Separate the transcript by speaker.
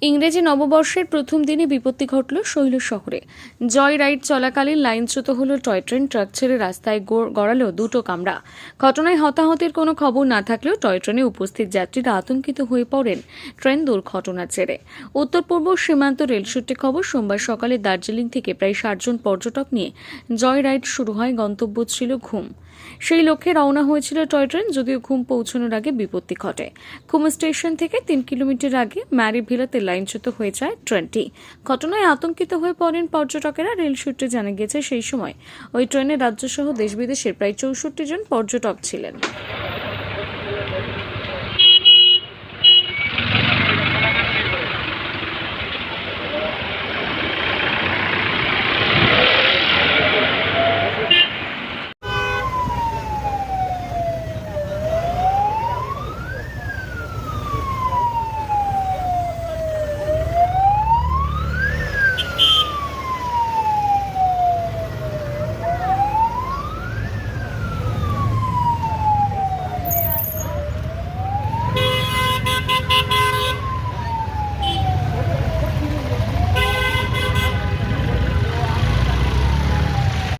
Speaker 1: ইংরেজি নববর্ষের প্রথম দিনে বিপত্তি ঘটল শৈল শহরে। জয় রাইড চলাকালীন লাইনচ্যুত হল টয় ট্রেন। ট্রাক ছেড়ে রাস্তায় গড়ালো দুটো কামরা। ঘটনায় হতাহতের কোনো খবর না থাকলেও টয় ট্রেনে উপস্থিত যাত্রীরা আতঙ্কিত হয়ে পড়েন ট্রেন দুর্ঘটনার জেরে। উত্তর পূর্ব সীমান্ত রেল সূত্রে খবর, সোমবার সকালে দার্জিলিং থেকে প্রায় ৬০ জন পর্যটক নিয়ে জয় রাইড শুরু হয়। গন্তব্য ছিল ঘুম। সেই লক্ষ্যে রওনা হয়েছিল টয় ট্রেন, যদিও ঘুম পৌঁছানোর আগে বিপত্তি ঘটে। ঘুম স্টেশন থেকে ৩ কিলোমিটার আগে ম্যারিভিলাতে লাইনচ্যুত হয়ে যায় ট্রেনটি। ঘটনায় আতঙ্কিত হয়ে পড়েন পর্যটকেরা। রেল সূত্রে জানা গেছে, সেই সময় ওই ট্রেনে রাজ্যসহ দেশ বিদেশের প্রায় ৬৪ জন পর্যটক ছিলেন।